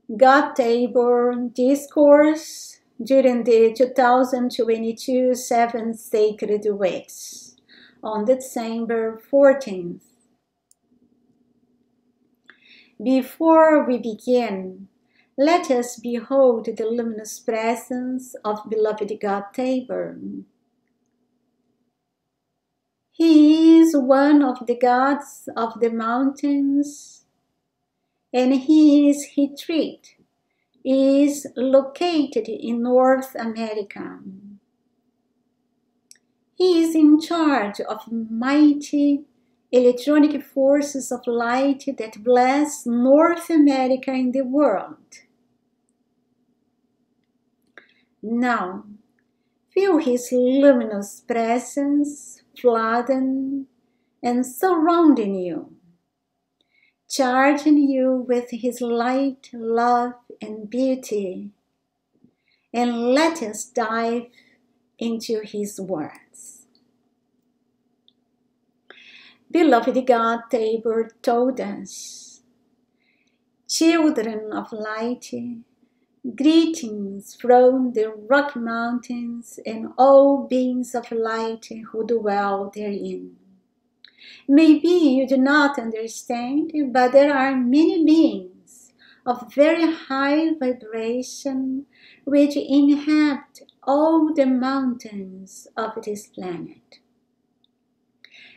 God Tabor Discourse during the 2022 Seven Sacred Weeks on December 14th. Before we begin, let us behold the luminous presence of beloved God Tabor. He is one of the gods of the mountains, and his retreat is located in North America. He is in charge of mighty electronic forces of light that bless North America and the world. Now, feel his luminous presence flooding and surrounding you, charging you with his light, love, and beauty. And let us dive into his words. Beloved God Tabor told us, "Children of light, greetings from the Rocky Mountains and all beings of light who dwell therein. Maybe you do not understand, but there are many beings of very high vibration which inhabit all the mountains of this planet.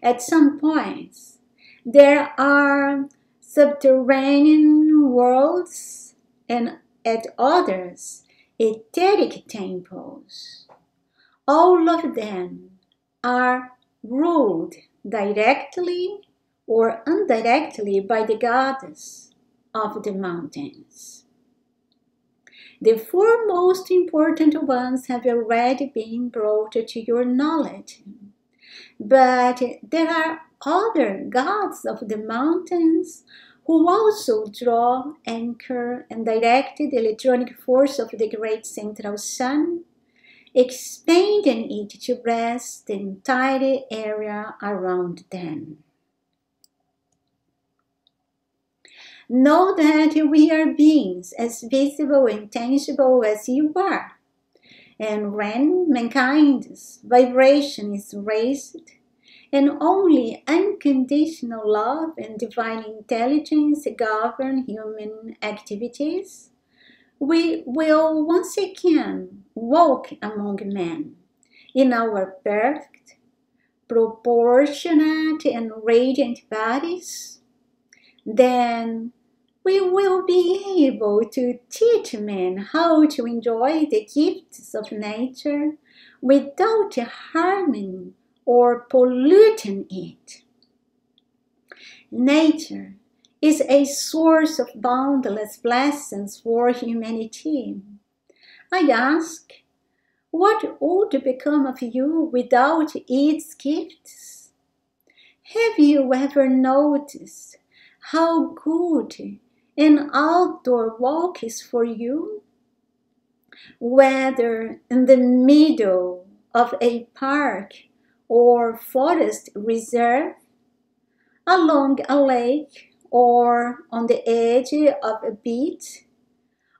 At some points, there are subterranean worlds, and at others, etheric temples. All of them are ruled directly or indirectly by the goddess of the mountains. The four most important ones have already been brought to your knowledge, but there are other gods of the mountains who also draw, anchor, and direct the electronic force of the great central sun, expanding it to rest the entire area around them. Know that we are beings as visible and tangible as you are, and when mankind's vibration is raised, and only unconditional love and divine intelligence govern human activities, we will once again walk among men in our perfect, proportionate, and radiant bodies. Then we will be able to teach men how to enjoy the gifts of nature without harming or polluting it. Nature is a source of boundless blessings for humanity. I ask, what would become of you without its gifts? Have you ever noticed how good an outdoor walk is for you? Whether in the middle of a park or forest reserve, along a lake or on the edge of a beach,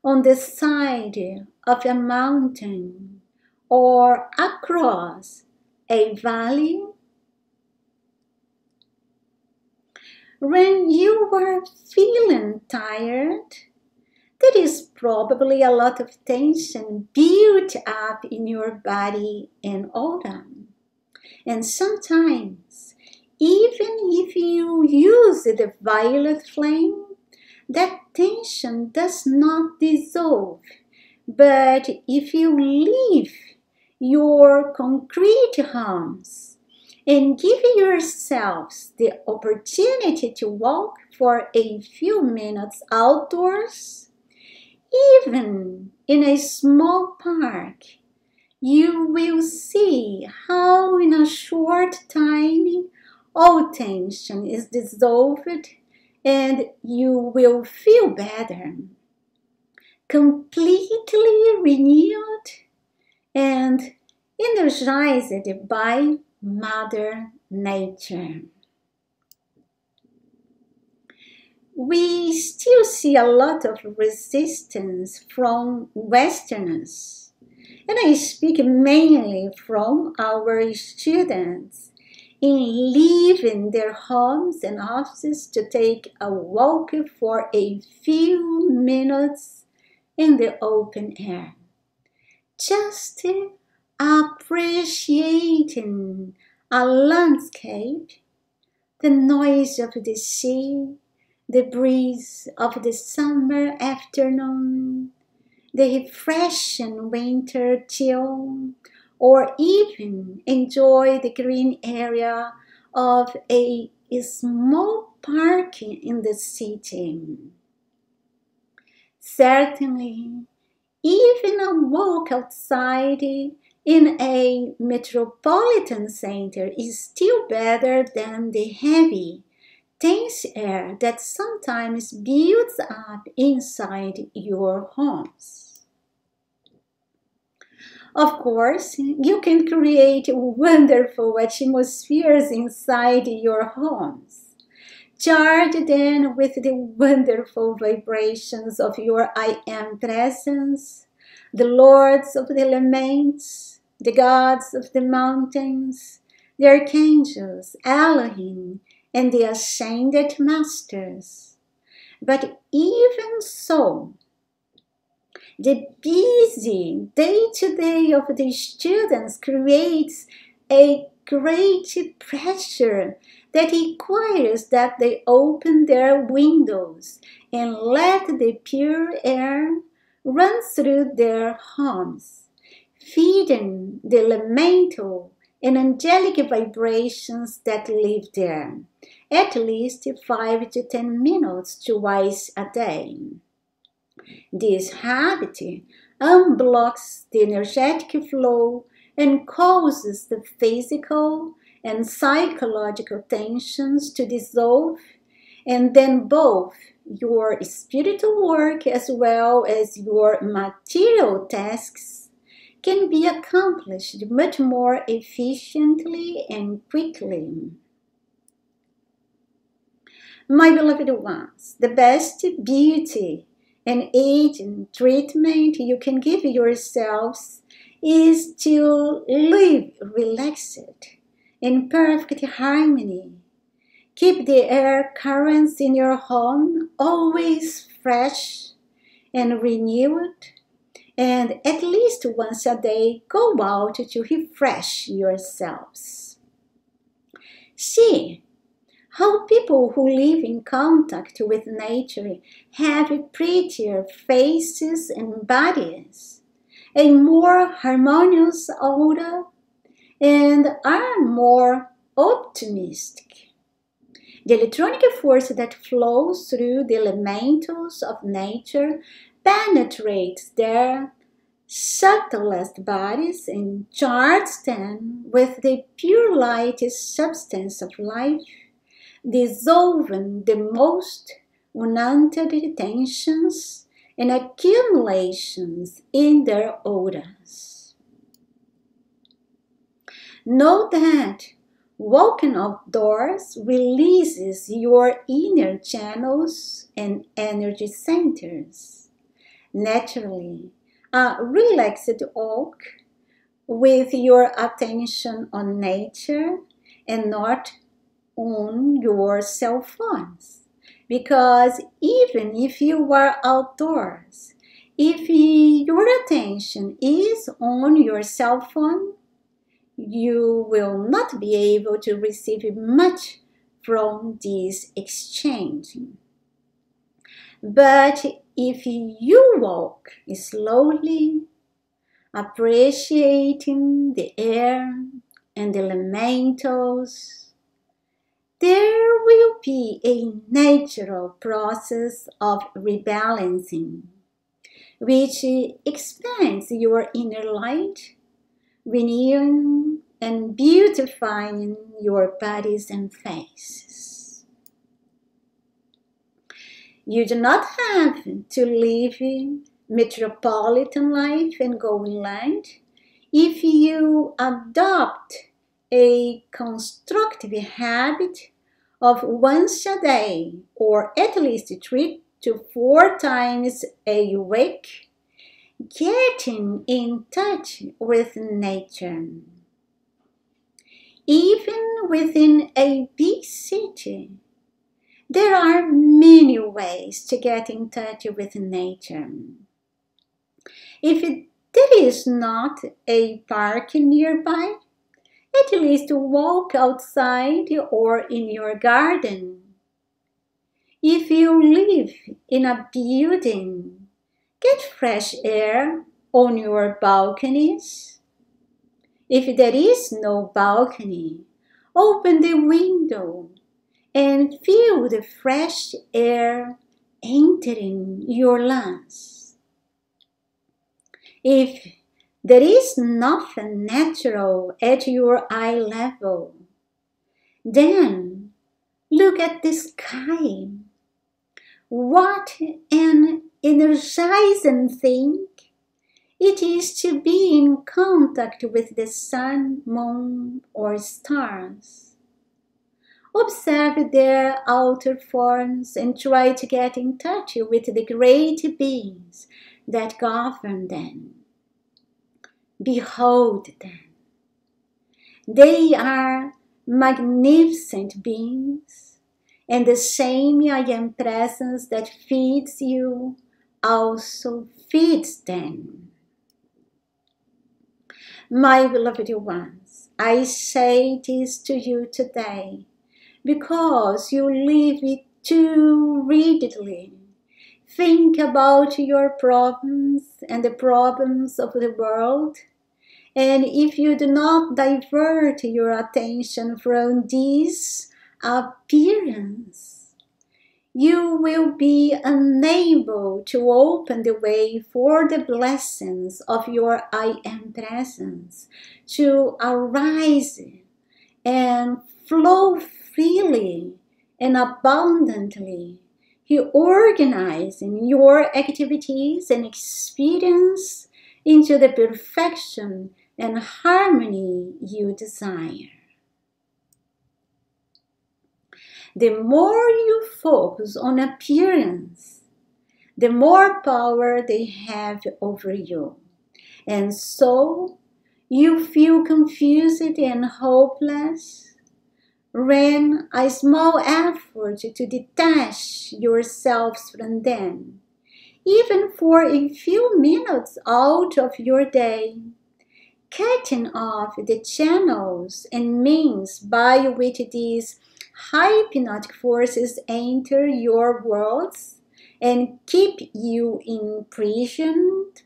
on the side of a mountain, or across a valley. When you are feeling tired, there is probably a lot of tension built up in your body and aura. And sometimes, even if you use the violet flame, that tension does not dissolve. But if you leave your concrete homes and give yourselves the opportunity to walk for a few minutes outdoors, even in a small park, you will see how in a short time all tension is dissolved and you will feel better, completely renewed and energized by Mother Nature. we still see a lot of resistance from Westerners. And I speak mainly from our students in leaving their homes and offices to take a walk for a few minutes in the open air. Just appreciating a landscape, the noise of the sea, the breeze of the summer afternoon, the refreshing winter chill, or even enjoy the green area of a small park in the city. Certainly, even a walk outside in a metropolitan center is still better than the heavy, tense air that sometimes builds up inside your homes. Of course, you can create wonderful atmospheres inside your homes. Charge them with the wonderful vibrations of your I Am presence, the lords of the elements, the gods of the mountains, the archangels, Elohim, and the ascended masters. But even so, the busy day-to-day of the students creates a great pressure that requires that they open their windows and let the pure air run through their homes, feeding the elemental and angelic vibrations that live there, at least 5 to 10 minutes twice a day. This habit unblocks the energetic flow and causes the physical and psychological tensions to dissolve, and then both your spiritual work as well as your material tasks can be accomplished much more efficiently and quickly. My beloved ones, the best beauty and aging treatment you can give yourselves is to live relaxed, in perfect harmony. Keep the air currents in your home always fresh and renewed, and at least once a day go out to refresh yourselves. See how people who live in contact with nature have prettier faces and bodies, a more harmonious aura, and are more optimistic. The electronic force that flows through the elementals of nature penetrates their subtlest bodies and charges them with the pure light substance of life, dissolving the most unwanted tensions and accumulations in their auras. Know that walking outdoors releases your inner channels and energy centers. Naturally, a relaxed walk with your attention on nature and not on your cell phones, because even if you are outdoors, if your attention is on your cell phone, you will not be able to receive much from this exchange. But if you walk slowly, appreciating the air and the elementals, there will be a natural process of rebalancing, which expands your inner light, renewing and beautifying your bodies and faces. You do not have to live metropolitan life and go inland if you adopt a constructive habit of once a day, or at least 3 to 4 times a week, getting in touch with nature. Even within a big city, there are many ways to get in touch with nature. If there is not a park nearby, at least walk outside or in your garden. If you live in a building, get fresh air on your balconies. If there is no balcony, open the window and feel the fresh air entering your lungs. If there is nothing natural at your eye level, then look at the sky. What an energizing thing it is to be in contact with the sun, moon, or stars. Observe their outer forms and try to get in touch with the great beings that govern them. Behold them. They are magnificent beings, and the same I am presence that feeds you also feeds them. My beloved ones, I say this to you today because you live it too rigidly. Think about your problems and the problems of the world, and if you do not divert your attention from this appearance, you will be unable to open the way for the blessings of your I Am presence to arise and flow freely and abundantly, reorganizing your activities and experience into the perfection and harmony you desire. The more you focus on appearance, the more power they have over you. And so you feel confused and hopeless when a small effort to detach yourselves from them, even for a few minutes out of your day, cutting off the channels and means by which these hypnotic forces enter your worlds and keep you imprisoned,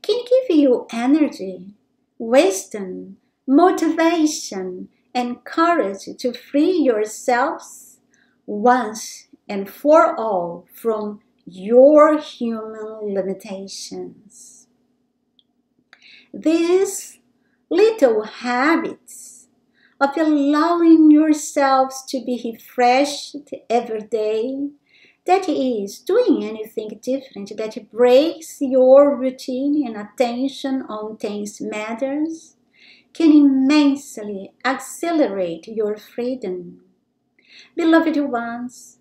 can give you energy, wisdom, motivation, and courage to free yourselves once and for all from your human limitations. These little habits of allowing yourselves to be refreshed every day, that is, doing anything different that breaks your routine and attention on things matters, can immensely accelerate your freedom. Beloved ones,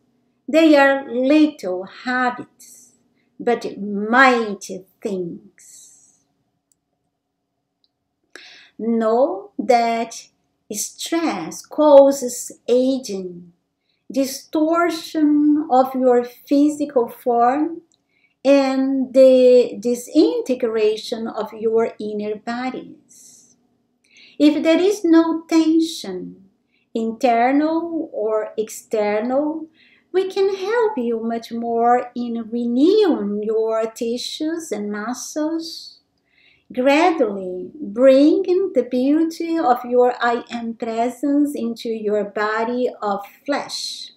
they are little habits, but mighty things. Know that stress causes aging, distortion of your physical form, and the disintegration of your inner bodies. If there is no tension, internal or external, we can help you much more in renewing your tissues and muscles, gradually bringing the beauty of your I Am presence into your body of flesh.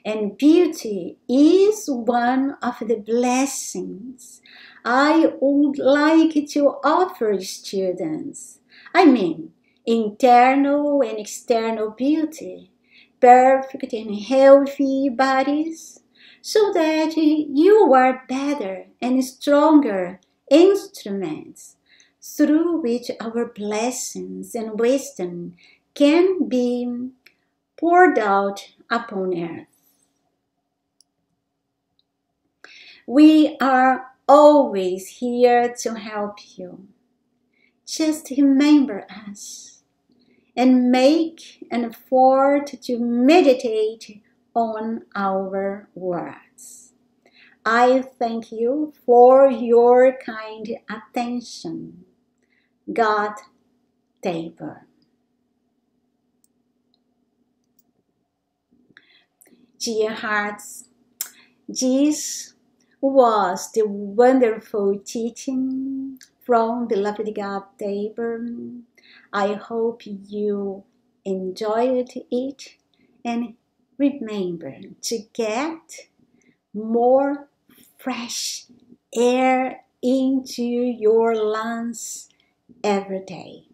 And beauty is one of the blessings I would like to offer students. I mean, internal and external beauty, perfect and healthy bodies, so that you are better and stronger instruments through which our blessings and wisdom can be poured out upon earth. We are always here to help you. Just remember us and make an effort to meditate on our words. I thank you for your kind attention. God, Tabor. Dear hearts, this was the wonderful teaching from beloved God Tabor. I hope you enjoyed it, and remember to get more fresh air into your lungs every day,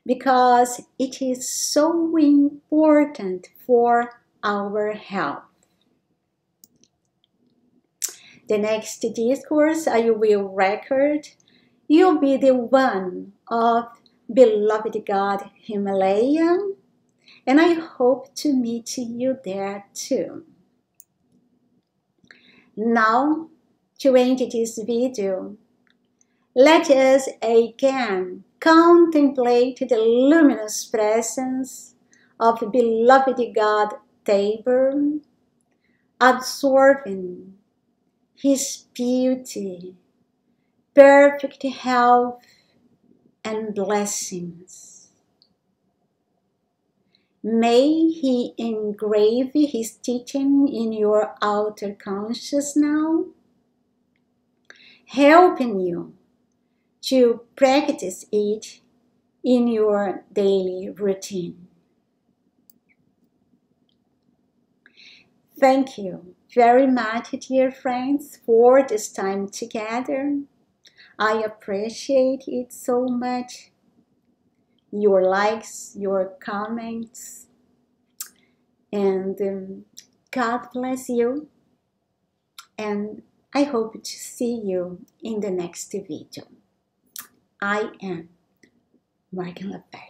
because it is so important for our health. The next discourse I will record, you'll be the one of beloved God Himalaya, and I hope to meet you there too. Now, to end this video, let us again contemplate the luminous presence of beloved God Tabor, absorbing his beauty, perfect health, and blessings. May he engrave his teaching in your outer conscious now, helping you to practice it in your daily routine. Thank you very much, dear friends, for this time together. I appreciate it so much. Your likes, your comments, and God bless you. And I hope to see you in the next video. I am Morgan Le Fay.